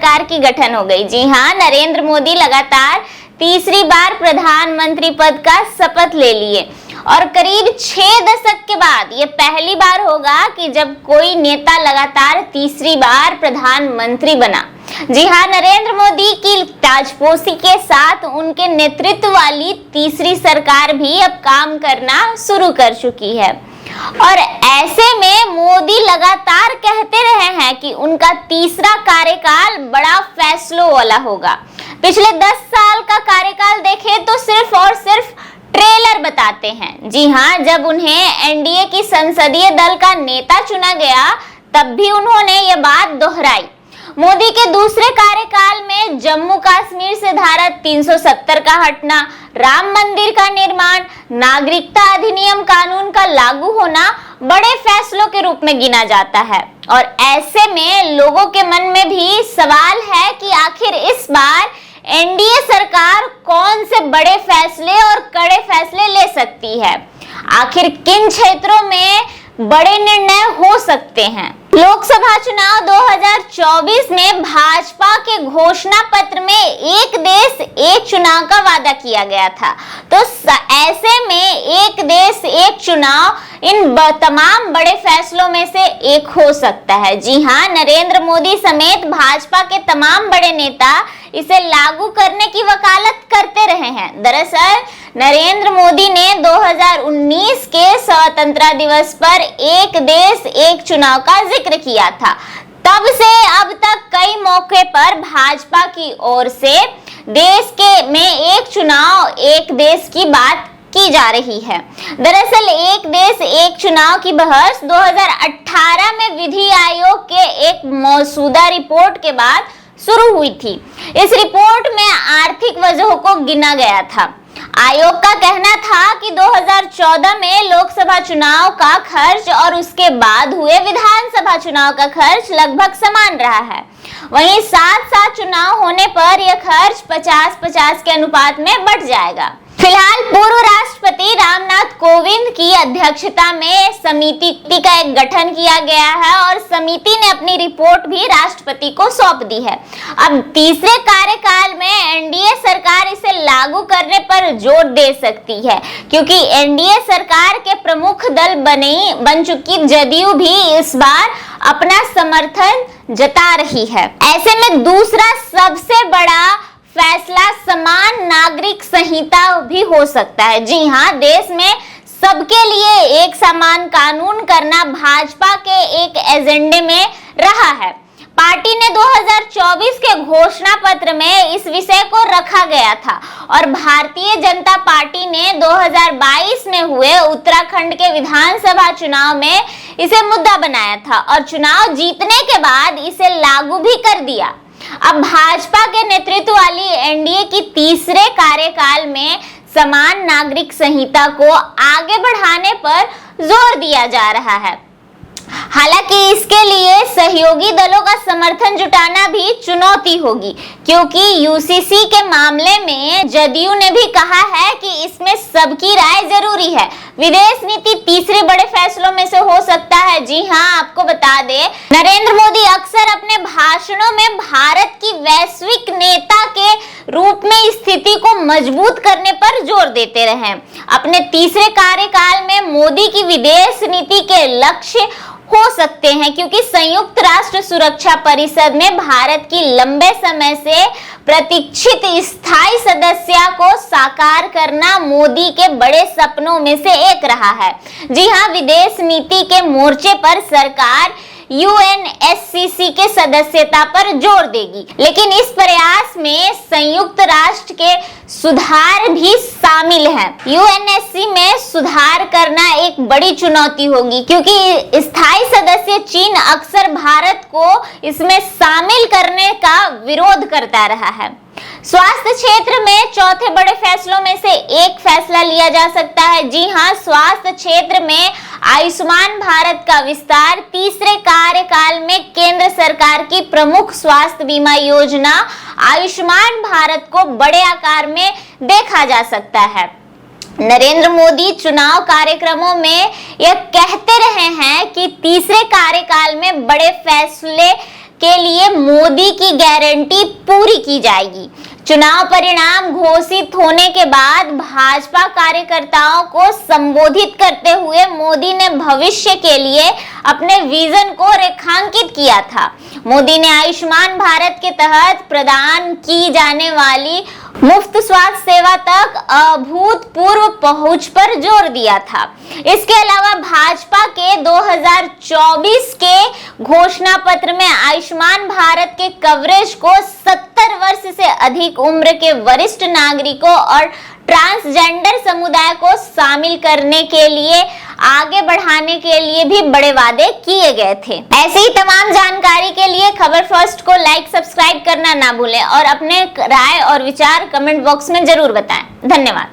सरकार की गठन हो गई। जी हाँ, नरेंद्र मोदी लगातार तीसरी बार प्रधानमंत्री पद का शपथ ले लिए और करीब 6 दशक के बाद ये पहली बार होगा कि जब कोई नेता लगातार तीसरी बार प्रधानमंत्री बना। जी हाँ, नरेंद्र मोदी की ताजपोशी के साथ उनके नेतृत्व वाली तीसरी सरकार भी अब काम करना शुरू कर चुकी है और ऐसे में मोदी लगातार कहते रहे हैं कि उनका तीसरा कार्यकाल बड़ा फैसलों वाला होगा। पिछले 10 साल का कार्यकाल देखें तो सिर्फ और सिर्फ ट्रेलर बताते हैं। जी हाँ, जब उन्हें एनडीए की संसदीय दल का नेता चुना गया तब भी उन्होंने ये बात दोहराई। मोदी के दूसरे कार्यकाल में जम्मू कश्मीर से धारा 370 का हटना, राम मंदिर का निर्माण, नागरिकता अधिनियम कानून का लागू होना बड़े फैसलों के रूप में गिना जाता है और ऐसे में लोगों के मन में भी सवाल है कि आखिर इस बार एनडीए सरकार कौन से बड़े फैसले और कड़े फैसले ले सकती है। आखिर किन क्षेत्रों में बड़े निर्णय हो सकते हैं। लोकसभा चुनाव 2024 में भाजपा के घोषणा पत्र में एक देश एक चुनाव का वादा किया गया था, तो ऐसे में एक देश एक चुनाव इन तमाम बड़े फैसलों में से एक हो सकता है। जी हाँ, नरेंद्र मोदी समेत भाजपा के तमाम बड़े नेता इसे लागू करने की वकालत करते रहे हैं। दरअसल नरेंद्र मोदी ने 2019 के स्वतंत्रता दिवस पर एक देश एक चुनाव का जिक्र किया था। तब से अब तक कई मौके पर भाजपा की ओर से देश में एक चुनाव एक देश की बात की जा रही है। दरअसल एक देश एक चुनाव की बहस 2018 में विधि आयोग के एक मौजूदा रिपोर्ट के बाद शुरू हुई थी। इस रिपोर्ट में आर्थिक वजहों को गिना गया था। आयोग का कहना था कि 2014 में लोकसभा चुनाव का खर्च और उसके बाद हुए विधानसभा चुनाव का खर्च लगभग समान रहा है। वहीं साथ-साथ चुनाव होने पर यह खर्च 50-50 के अनुपात में बढ़ जाएगा। फिलहाल पूर्व राष्ट्रपति रामनाथ कोविंद की अध्यक्षता में समिति का एक गठन किया गया है और समिति ने अपनी रिपोर्ट भी राष्ट्रपति को सौंप दी है। अब तीसरे कार्यकाल में एनडीए सरकार इसे लागू करने पर जोर दे सकती है, क्योंकि एनडीए सरकार के प्रमुख दल बन चुकी जदयू भी इस बार अपना समर्थन जता रही है। ऐसे में दूसरा सबसे बड़ा फैसला समान नागरिक संहिता भी हो सकता है। जी हाँ, देश में सबके लिए एक समान कानून करना भाजपा के एक एजेंडे में रहा है। पार्टी ने 2024 के घोषणा पत्र में इस विषय को रखा गया था और भारतीय जनता पार्टी ने 2022 में हुए उत्तराखंड के विधानसभा चुनाव में इसे मुद्दा बनाया था और चुनाव जीतने के बाद इसे लागू भी कर दिया। अब भाजपा के नेतृत्व वाली एनडीए की तीसरे कार्यकाल में समान नागरिक संहिता को आगे बढ़ाने पर जोर दिया जा रहा है। हालांकि इसके लिए सहयोगी दलों का समर्थन जुटाना भी चुनौती होगी, क्योंकि यूसीसी के मामले में जदयू ने भी कहा है कि इसमें सबकी राय जरूरी है। विदेश नीति तीसरे बड़े फैसलों में से हो सकता है। जी हाँ, आपको बता दें, नरेंद्र मोदी अक्सर अपने भाषणों में भारत की वैश्विक नेता के रूप में स्थिति को मजबूत करने पर जोर देते रहे। अपने तीसरे कार्यकाल में मोदी की विदेश नीति के लक्ष्य हो सकते हैं, क्योंकि संयुक्त राष्ट्र सुरक्षा परिषद में भारत की लंबे समय से प्रतीक्षित स्थायी सदस्यता को साकार करना मोदी के बड़े सपनों में से एक रहा है। जी हाँ, विदेश नीति के मोर्चे पर सरकार यूएनएससीसी के सदस्यता पर जोर देगी, लेकिन इस प्रयास में संयुक्त राष्ट्र के सुधार भी शामिल हैं। यूएनएससी में सुधार करना एक बड़ी चुनौती होगी, क्योंकि स्थायी सदस्य चीन अक्सर भारत को इसमें शामिल करने का विरोध करता रहा है। स्वास्थ्य क्षेत्र में चौथे बड़े फैसलों में से एक फैसला लिया जा सकता है। जी हाँ, स्वास्थ्य क्षेत्र में आयुष्मान भारत का विस्तार तीसरे कार्यकाल में केंद्र सरकार की प्रमुख स्वास्थ्य बीमा योजना आयुष्मान भारत को बड़े आकार में देखा जा सकता है। नरेंद्र मोदी चुनाव कार्यक्रमों में यह कहते रहे हैं कि तीसरे कार्यकाल में बड़े फैसले के लिए मोदी की गारंटी पूरी की जाएगी। चुनाव परिणाम घोषित होने के बाद भाजपा कार्यकर्ताओं को संबोधित करते हुए मोदी ने भविष्य के लिए अपने विजन को रेखांकित किया था। मोदी ने आयुष्मान भारत के तहत प्रदान की जाने वाली मुफ्त स्वास्थ्य सेवा तक अभूतपूर्व पहुंच पर जोर दिया था। इसके अलावा भाजपा के 2024 के घोषणा पत्र में आयुष्मान भारत के कवरेज को 70 वर्ष से अधिक उम्र के वरिष्ठ नागरिकों और ट्रांसजेंडर समुदाय को शामिल करने के लिए आगे बढ़ाने के लिए भी बड़े वादे किए गए थे। ऐसी ही तमाम जानकारी के लिए खबर फर्स्ट को लाइक सब्सक्राइब करना ना भूलें और अपने राय और विचार कमेंट बॉक्स में जरूर बताएं। धन्यवाद।